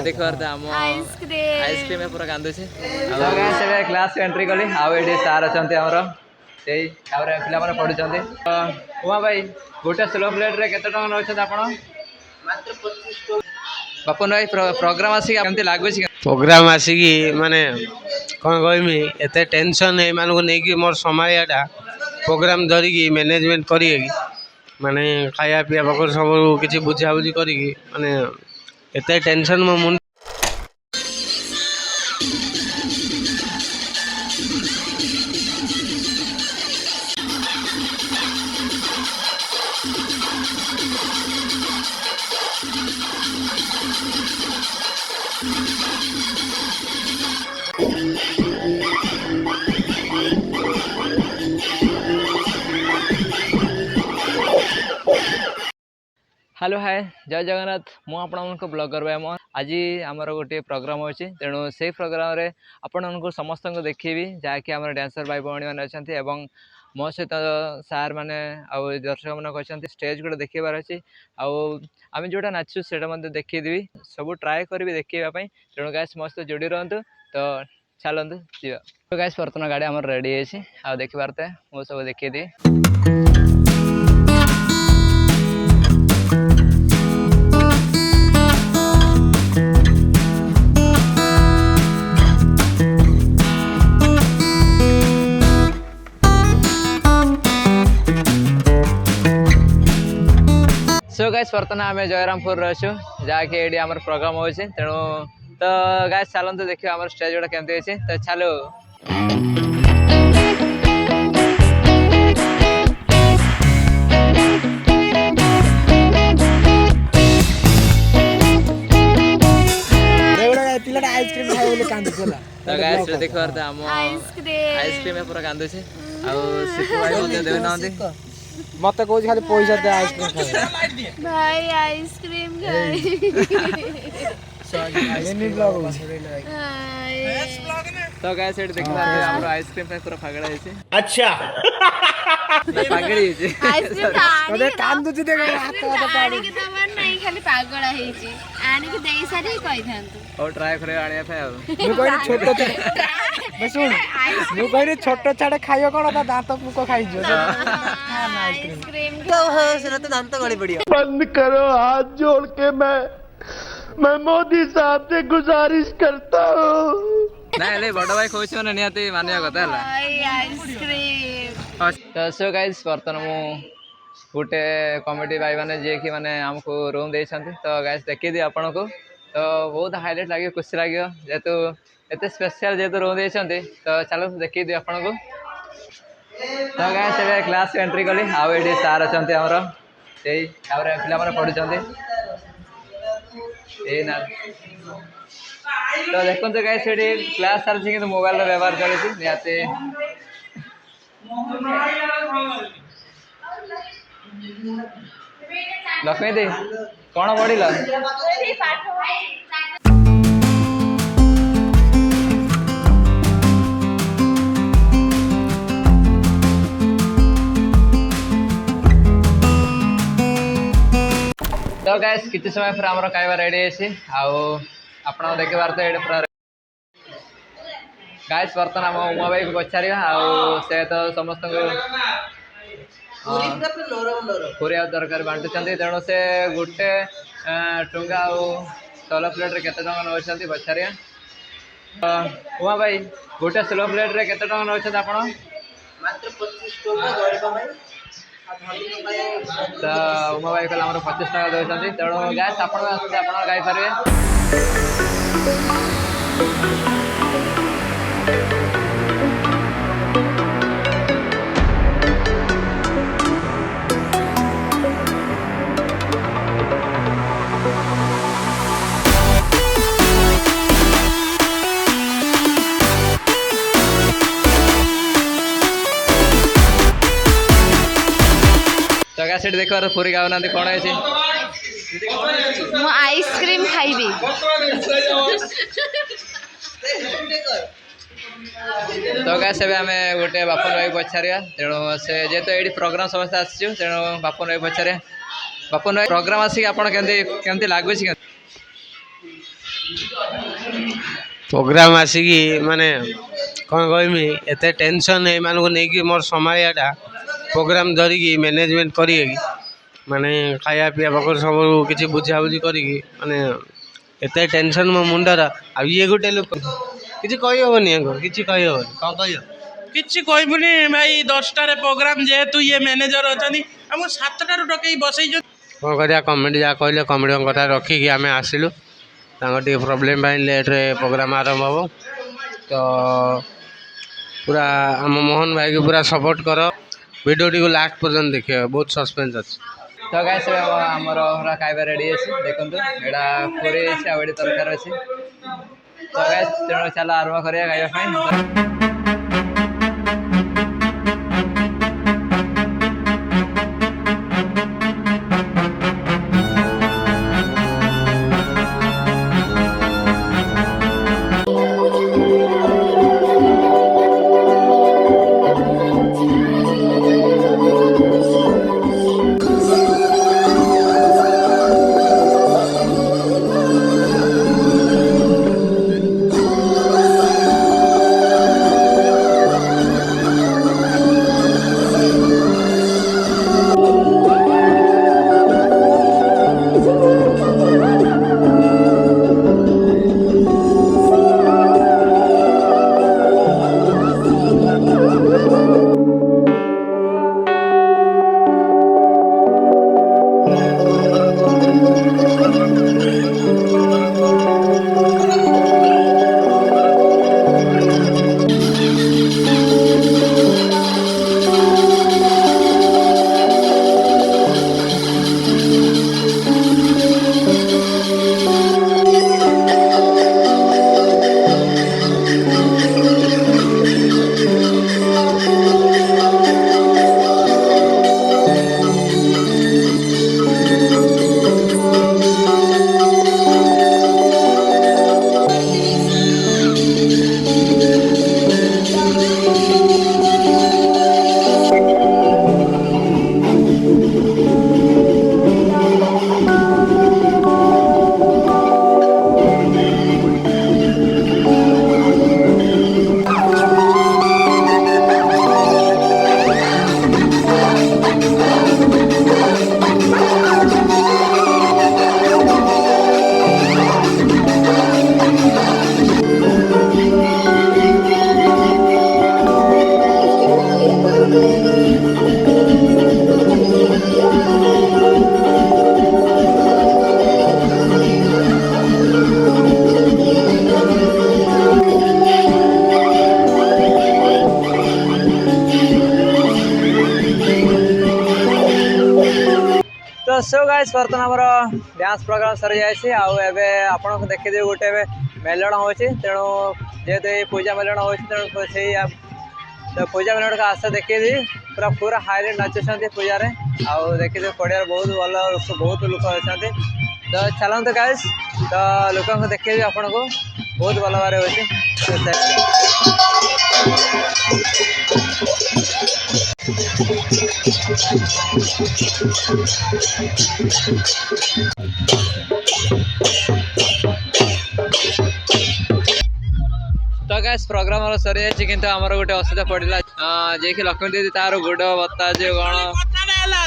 देख आम आइसक्रीम पूरा कांदुचे क्लास एंट्री कली आउ सार अच्छा आमर पे पढ़ुं उमा भाई गोटे स्लो प्लेट रे केते टका नौछन आपण मात्र 25 बापन भाई प्रोग्राम आसिक केमती लागुची प्रोग्राम आसिकी माने कौन कहमी एत टेंशन है मानक नहीं मोर संभाळाटा प्रोग्राम धरिकी मैनेजमेंट करी माने खाया पीया पाखर सब किसी बुझा बुझी करी माने एत टेंशन मो मुंड हेलो हाय जय जगन्नाथ मु आपको ब्लॉगर भाई आज आमर गोटे प्रोग्राम अच्छी तेणु से प्रोग्राम रे आपण समस्त को देखी जहाँकि आम डांसर भाई भौणी मैंने अच्छा मो सहित सार मैंने आउ दर्शक मैंने कहते स्टेज गोटे देखार अच्छी आम जोटा नाचु से देखीदेवी सब ट्राए करी देखापी तेणु गैस मस्त जोड़ी रुहतु तो चलतु जी तो गैस बर्तमान गाड़ी आम रेडी है देखिपारे मो सब देखी सो गाइस बर्तमान आम जयरामपुर अच्छु जहाँकि ये आम प्रोग्राम हो तेणु तो गाइस चलते देखिए आम स्टेज गुड़ा केमती अच्छे तो चलो तो गाइस देखो आम आइसक्रीम पूरा कांदुचे आउ मत कह खाली पैसा दे आइसक्रीम भाई आइसक्रीम तो गाइस एट देखो हमरो आइसक्रीम पे पूरा फागड़ा है अच्छा फागड़ी है आइसक्रीम अरे कान दुची देख हाथ हाथ आनी के तमन नहीं खाली पागड़ा है छी आनी के देई सारी कहि थांतु और ट्राई करे आनिया पे अब मु कहनी छोटो मैं सुन मु कहनी छोटो छाड़े खाइयो कोन ता दांत पुको खाइ जो आइसक्रीम तो सेना तो दांत गली पड़ियो बंद करो हाथ जोड़ के मैं मोदी साहब से गुजारिश करता हूँ ना ले बड़ भाई खोज माने नियाती मानिया कथा हला भाई आइसक्रीम तो सो गाइस बर्तमान मु गोटे कॉमेडी भाई माने जे कि माने हमको रूम देछंती तो गाइस देखि दी आपन को तो बहुत हाईलाइट लागे खुशी लागे जेतु एते स्पेशल जेतु रूम देछंती तो चलो देखि दी आपन को तो गाइस एबे क्लास एंट्री कली आउ एडी सार अछंती हमर एई तापर पिला माने पढुचंती ए ना तो देखो तो गाइस एडी क्लास सार छी कि मोबाइल रो व्यवहार करे छी नियाते लक्ष्मी दी कौन पढ़िल तो गाइस किसी समय फिर आमर खाଇବା रेडी है आप देखिबार तो ये पूरा गाइस बर्तन आम उमा भाई को पचार से तो समस्त पूरी दरकार बांटुंट तेणु से गोटे टुंगा स्लो प्लेट रे केते टका नौछन पचार उमा भाई गोटे स्लो प्लेट रे केते टका नौछन आपण मात्र 25 टका तो उमा भाई कहला 25 टका दौरान तेणु गैस आप गाई पारे तो क्या सेठ देखो पूरी गाँव ना कौन है मु आइसक्रीम खाइबी तो क्या से आम गोटे बापन भाई पचारिया तेणु से जेहेतु ये प्रोग्राम समस्त आसचु तेणु बापन भाई पचारे बापन भाई प्रोग्राम आसिक आप लगुच ପ୍ରୋଗ୍ରାମ ଆସିକି ମାନେ କ'ଣ କହିମି ଏତେ ଟେନସନ୍ ଏମାନଙ୍କୁ ନେଇକି ମୋର ସମ୍ଭାଳିବାଟା ପ୍ରୋଗ୍ରାମ ଧରିକି ମ୍ୟାନେଜମେଣ୍ଟ କରିକି ମାନେ ଖାଇବା ପିଇବା ପାଖରୁ ସବୁ କିଛି ବୁଝାବୁଝି କରିକି ମାନେ ଏତେ ଟେନସନ୍ ମୋ ମୁଣ୍ଡର। ଆଉ ଇଏ ଗୋଟେ ଲୋକ କିଛି କହିହେବନି ୟାଙ୍କୁ କିଛି କହିହେବନି କ'ଣ କହିବ କିଛି କହିବୁନି ଭାଇ 10ଟାରେ ପ୍ରୋଗ୍ରାମ ଯେହେତୁ ଇଏ ମ୍ୟାନେଜର ଅଛନ୍ତି ଆମକୁ 7ଟାରୁ ଡକେଇ ବସେଇଛନ୍ତି। କ'ଣ କରିବା କମେଡ଼ି ଯାହା କହିଲେ କମେଡ଼ିଙ୍କ କଥା ରଖିକି ଆମେ ଆସିଲୁ। ତାଙ୍କର ଟିକେ ପ୍ରୋବ୍ଲେମ୍ ପାଇଁ ଲେଟ୍ରେ ପ୍ରୋଗ୍ରାମ ଆରମ୍ଭ ହେବ ତ ପୁରା ଆମ ମୋହନ ଭାଇକୁ ପୁରା ସପୋର୍ଟ କର। ଭିଡ଼ିଓଟିକୁ ଲାଷ୍ଟ ପର୍ଯ୍ୟନ୍ତ ଦେଖିବ ବହୁତ ସସ୍ପେନ୍ସ ଅଛି। ତ ଗାଇସ୍ ଆମର ପୁରା ଖାଇବା ରେଡ଼ି ଅଛି ଦେଖନ୍ତୁ ଏଇଟା ପୁରୀ ଅଛି ଆଉ ଏଠି ତରକାରୀ ଅଛି। ତ ଗାଇସ୍ ତେଣୁ ଚାଲ ଆରମ୍ଭ କରିବା ଖାଇବା ପାଇଁ। तो सो गाइस बर्तमान आमर डांस प्रोग्राम सरी जाए आपको देखिए गोटे मेलण हो तेणु जेहेतु ये पूजा मेलण हो तेणु से पूजा मेलण का आशा देखिए पूरा पूरा हाईले नाचुंट पूजा आउ देखिए पड़िया बहुत भल बहुत लोक अच्छा तो चलते गाइस तो लोक देखिए आपन को बहुत भल भाव तो गाइस प्रोग्राम सरी जाए कि आमर गोटे असुविधा पड़ा जे कि लक्ष्मी दीदी तार गोड़ बता जे कौन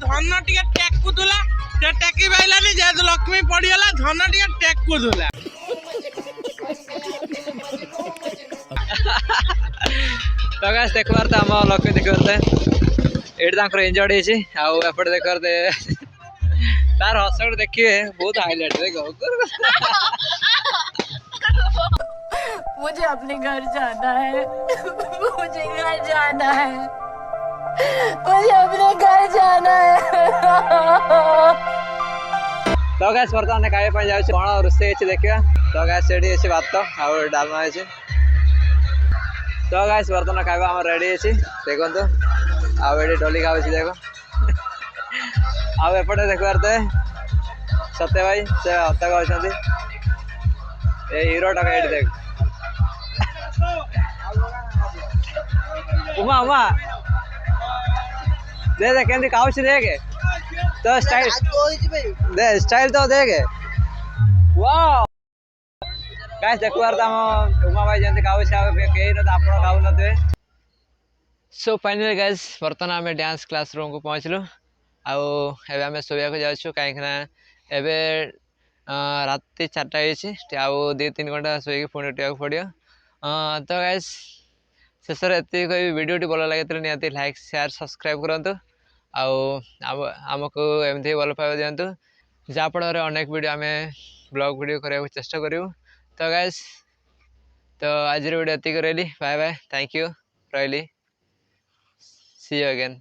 धन टे टेकुला टेकी पाइलानी जेहेतु लक्ष्मी पड़गला धन टे टेकुला तो गाइस देख पार तो आम लक्ष्मी देख पारते ये इंजर्ड होपटे देख पारते तार हस देखिए बहुत हाईलाइट देखो मुझे अपने घर जाना है मुझे घर जाना है मुझे अपने घर जाना है। तो गैस बर्तमान खाइबा जाऊँ कौन रोषे देखा तो गैस रेडी भात आउ डालमा है तो गैस बर्तमान खाइबा आम रेडी अच्छी देखो आउ ये डोली खाऊ देख आपटे देख पारते सत्य भाई से हत्या कर हीरो टाक ये देख उमा उमा दे दे केंदी खाऊछ देखे तो स्टाइल दे स्टाइल तो देखे वाह गाइस देखबार तो हम उमा भाई जंती गाउ छा केही न त आपण गाउ नथे सो फाइनली गाइस बर्तमान आम डांस क्लास रूम को पहुँचलु आउ एबे आम शोया को जाउछु कहीं एबे राति 4टा आउ 2-3 घंटा शोक पुणी उठा पड़ो तो गाइस शेष ये कह वीडियो भल लगे तो निहाती लाइक शेयर सब्सक्राइब करूँ आमको एमती भल पाइबा दिंतु जहाँफल अनेक वीडियो आम ब्लॉग वीडियो करने चेष्टा करूँ तो गाइस तो आज वीडियो ये रही बाय बाय थैंक यू रही सी यू अगेन।